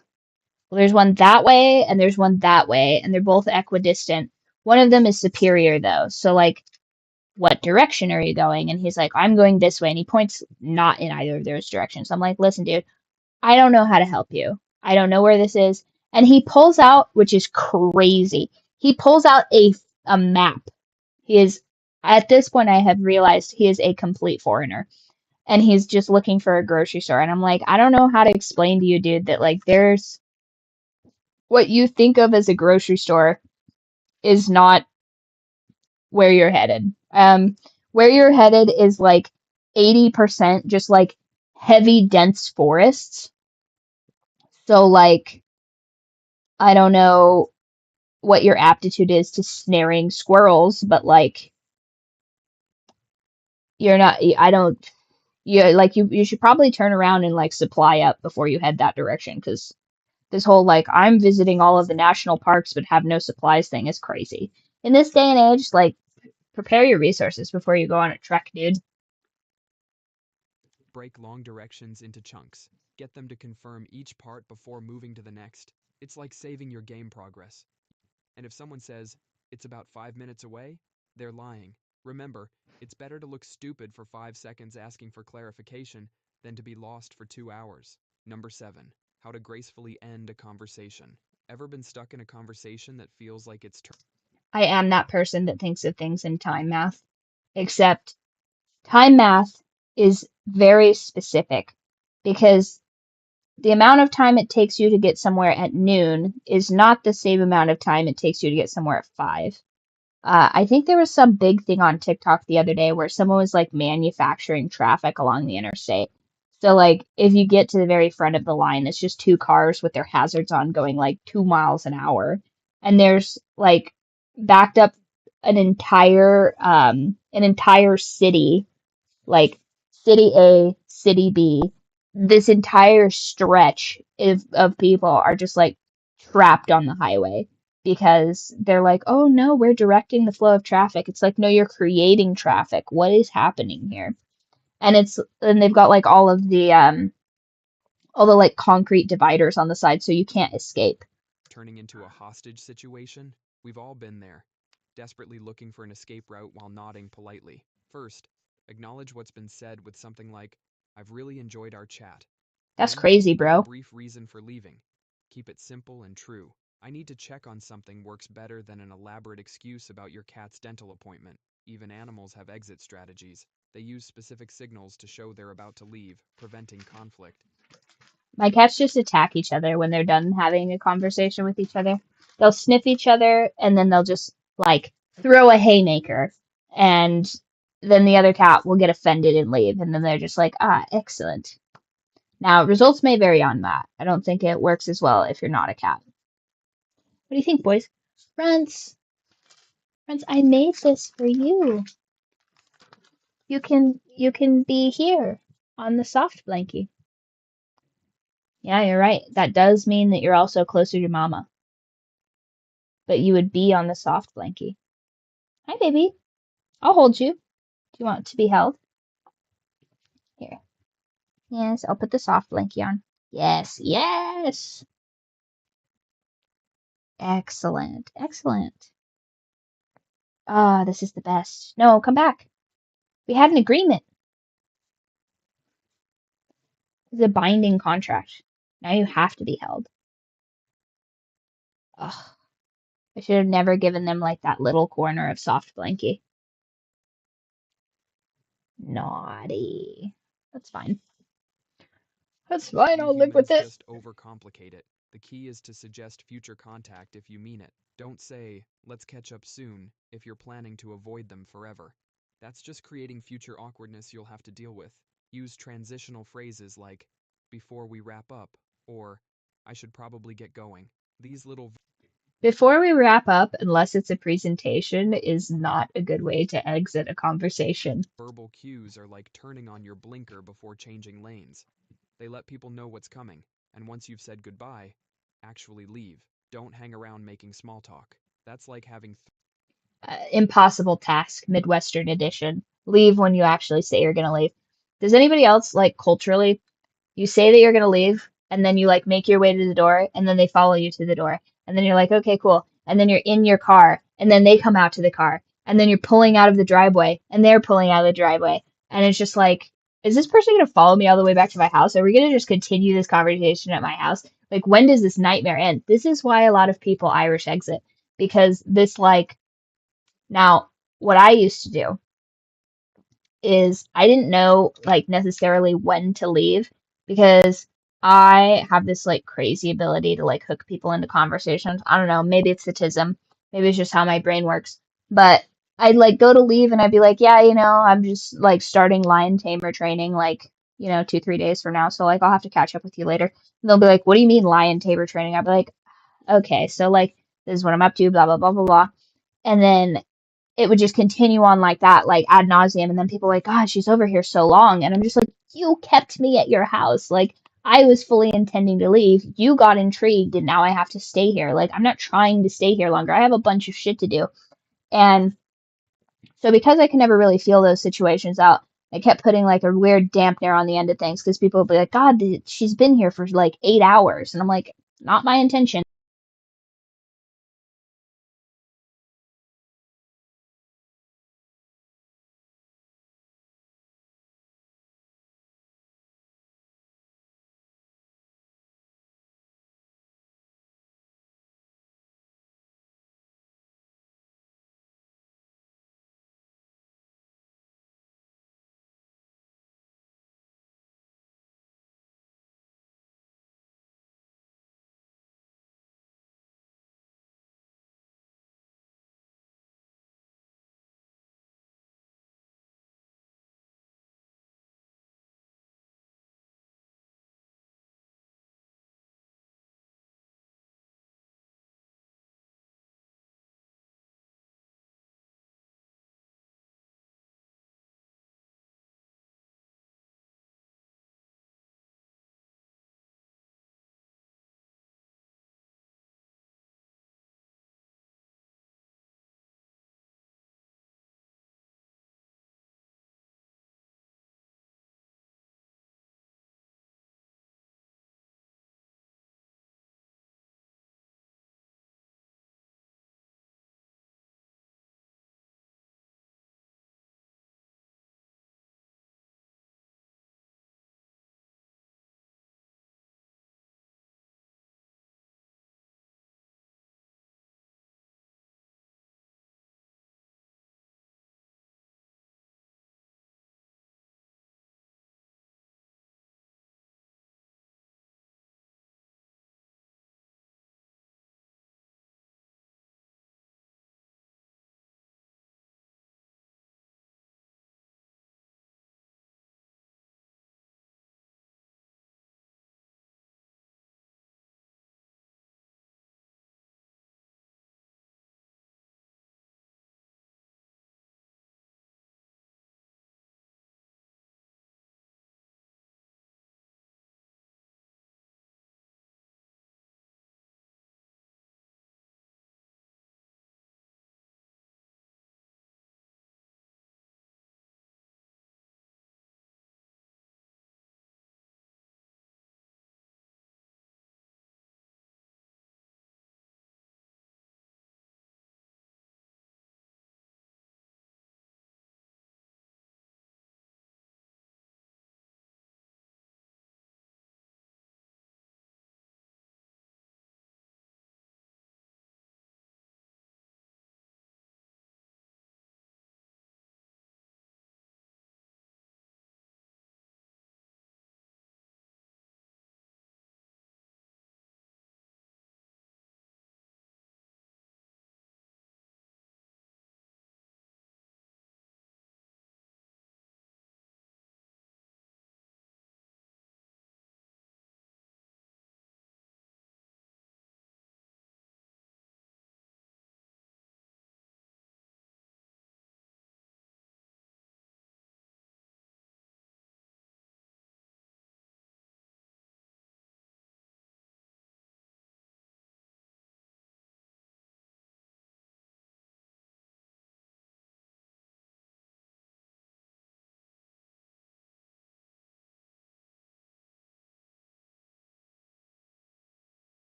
Speaker 1: there's one that way and there's one that way, and they're both equidistant. One of them is superior though. So like, what direction are you going? And he's like, I'm going this way. And he points not in either of those directions. I'm like, listen, dude, I don't know how to help you. I don't know where this is. And he pulls out, which is crazy. He pulls out a map. He is, at this point, I have realized he is a complete foreigner and he's just looking for a grocery store. And I'm like, I don't know how to explain to you, dude, that like there's what you think of as a grocery store is not where you're headed. Where you're headed is like 80% just like heavy, dense forests. So, like, I don't know what your aptitude is to snaring squirrels, but like, you're not, I don't, you should probably turn around and like supply up before you head that direction because this whole like I'm visiting all of the national parks but have no supplies thing is crazy. In this day and age, like prepare your resources before you go on a trek, dude.
Speaker 2: Break long directions into chunks. Get them to confirm each part before moving to the next. It's like saving your game progress. And if someone says, it's about 5 minutes away, they're lying. Remember, it's better to look stupid for 5 seconds asking for clarification than to be lost for 2 hours. Number 7. How to gracefully end a conversation. Ever been stuck in a conversation that feels like it's
Speaker 1: I am that person that thinks of things in time math, except time math is very specific because the amount of time it takes you to get somewhere at noon is not the same amount of time it takes you to get somewhere at 5. I think there was some big thing on TikTok the other day where someone was like manufacturing traffic along the interstate. So like if you get to the very front of the line, it's just two cars with their hazards on going like 2 miles an hour. And there's like backed up an entire city, like city A, city B. This entire stretch of people are just like trapped on the highway because they're like, oh no, we're directing the flow of traffic. It's like, no, you're creating traffic. What is happening here? And they've got like all the like concrete dividers on the side so you can't escape.
Speaker 2: turning into a hostage situation? We've all been there, desperately looking for an escape route while nodding politely. First, acknowledge what's been said with something like, I've really enjoyed our chat.
Speaker 1: That's
Speaker 2: Then,
Speaker 1: crazy,
Speaker 2: give a
Speaker 1: bro.
Speaker 2: brief reason for leaving. Keep it simple and true. I need to check on something works better than an elaborate excuse about your cat's dental appointment. Even animals have exit strategies. They use specific signals to show they're about to leave, preventing conflict.
Speaker 1: My cats just attack each other when they're done having a conversation with each other. They'll sniff each other and then they'll just like throw a haymaker, and then the other cat will get offended and leave, and then they're just like, excellent. Now, results may vary on that. I don't think it works as well if you're not a cat. What do you think, boys? Friends, I made this for you. You can be here on the soft blankie. Yeah, you're right. That does mean that you're also closer to mama, but you would be on the soft blankie. Hi, baby. I'll hold you. Do you want to be held? Here. Yes, I'll put the soft blankie on. Yes, yes. Excellent, excellent. Ah, this is the best. No, come back. We had an agreement. It's a binding contract. Now you have to be held. Ugh, I should have never given them like that little corner of soft blankie. Naughty. That's fine. That's fine.
Speaker 2: We
Speaker 1: I'll live with
Speaker 2: humans
Speaker 1: it.
Speaker 2: just overcomplicate it. The key is to suggest future contact if you mean it. Don't say, let's catch up soon, if you're planning to avoid them forever. That's just creating future awkwardness you'll have to deal with. Use transitional phrases like, before we wrap up, or, I should probably get going. These little
Speaker 1: Before we wrap up, unless it's a presentation, is not a good way to exit a conversation.
Speaker 2: verbal cues are like turning on your blinker before changing lanes. They let people know what's coming, and once you've said goodbye, actually leave. Don't hang around making small talk. That's like having
Speaker 1: Impossible task, Midwestern edition. Leave when you actually say you're going to leave. Does anybody else, like culturally, you say that you're going to leave and then you like make your way to the door and then they follow you to the door and then you're like, okay, cool. And then you're in your car and then they come out to the car and then you're pulling out of the driveway and they're pulling out of the driveway. And it's just like, is this person going to follow me all the way back to my house? Are we going to just continue this conversation at my house? Like, when does this nightmare end? This is why a lot of people Irish exit because this, like, now, what I used to do is I didn't know like necessarily when to leave because I have this like crazy ability to like hook people into conversations. I don't know, maybe it's autism, maybe it's just how my brain works. But I'd like go to leave and I'd be like, yeah, I'm just like starting lion tamer training like, 2, 3 days from now. So like I'll have to catch up with you later. And they'll be like, what do you mean lion tamer training? I'll be like, okay, so like this is what I'm up to, blah blah blah blah blah. And then it would just continue on like that, like ad nauseum. And then people were like, God, she's over here so long. And I'm just like, you kept me at your house. Like, I was fully intending to leave. You got intrigued, and now I have to stay here. Like, I'm not trying to stay here longer. I have a bunch of shit to do. And so, because I can never really feel those situations out, I kept putting like a weird dampener on the end of things because people would be like, God, she's been here for like 8 hours. And I'm like, not my intention.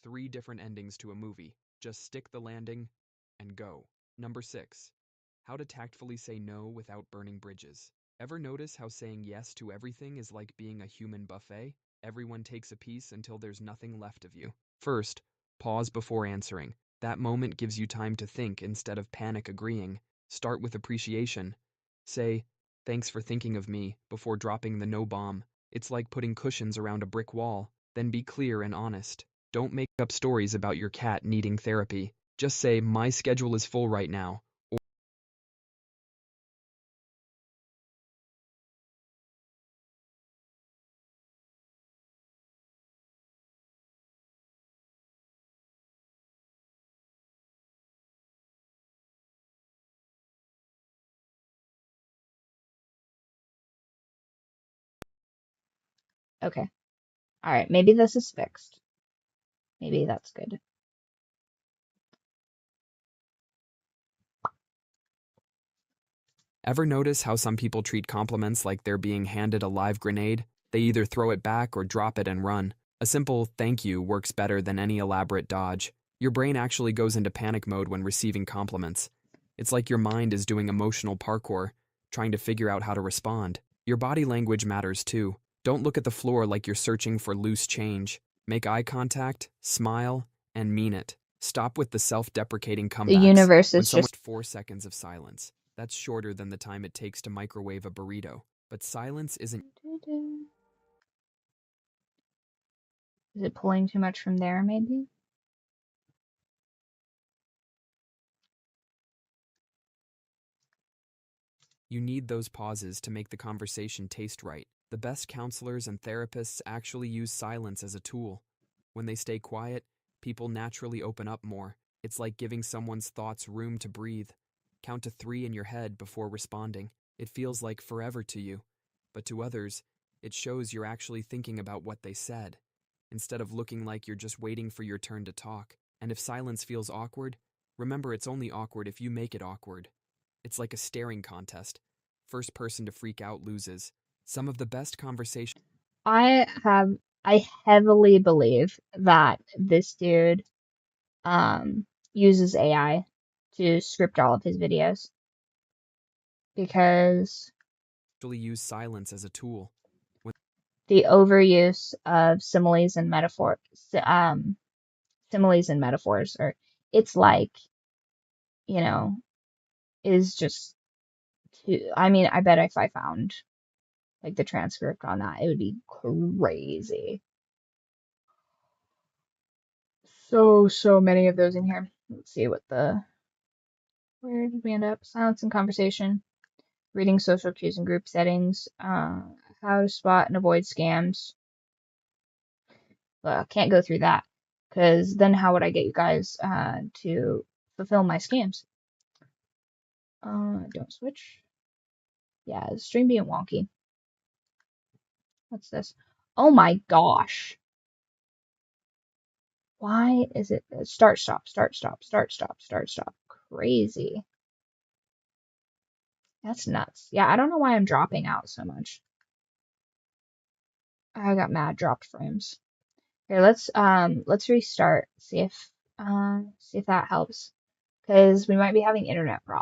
Speaker 2: 3 different endings to a movie. Just stick the landing and go. Number 6. How to tactfully say no without burning bridges. Ever notice how saying yes to everything is like being a human buffet? Everyone takes a piece until there's nothing left of you. First, pause before answering. That moment gives you time to think instead of panic agreeing. Start with appreciation. Say, thanks for thinking of me, before dropping the no bomb. It's like putting cushions around a brick wall. Then be clear and honest. Don't make up stories about your cat needing therapy. Just say, my schedule is full right now.
Speaker 1: Okay. All right. Maybe this is fixed. Maybe that's good.
Speaker 2: Ever notice how some people treat compliments like they're being handed a live grenade? They either throw it back or drop it and run. A simple thank you works better than any elaborate dodge. Your brain actually goes into panic mode when receiving compliments. It's like your mind is doing emotional parkour, trying to figure out how to respond. Your body language matters too. Don't look at the floor like you're searching for loose change. Make eye contact, smile, and mean it. Stop with the self-deprecating
Speaker 1: The
Speaker 2: comebacks.
Speaker 1: universe
Speaker 2: When
Speaker 1: is
Speaker 2: someone
Speaker 1: just
Speaker 2: 4 seconds of silence. That's shorter than the time it takes to microwave a burrito. But silence isn't.
Speaker 1: Is it pulling too much from there, maybe?
Speaker 2: You need those pauses to make the conversation taste right. The best counselors and therapists actually use silence as a tool. When they stay quiet, people naturally open up more. It's like giving someone's thoughts room to breathe. Count to 3 in your head before responding. It feels like forever to you. But to others, it shows you're actually thinking about what they said, instead of looking like you're just waiting for your turn to talk. And if silence feels awkward, remember it's only awkward if you make it awkward. It's like a staring contest. First person to freak out loses. Some of the best conversations.
Speaker 1: I have, I heavily believe that this dude um uses AI to script all of his videos because
Speaker 2: Actually use silence as a tool. When
Speaker 1: the overuse of similes and metaphors, or it's like, you know, is just too, I mean, I bet if I found like the transcript on that, it would be crazy. So many of those in here. Let's see where did we end up? Silence and conversation, reading social cues and group settings, how to spot and avoid scams. Well, I can't go through that because then how would I get you guys to fulfill my scams? Don't switch. Yeah, the stream being wonky. What's this? Oh my gosh. Why is it start, stop, start, stop, start, stop, start, stop? Crazy. That's nuts. Yeah, I don't know why I'm dropping out so much. I got mad dropped frames. Here, let's restart. See if that helps. Because we might be having internet problems.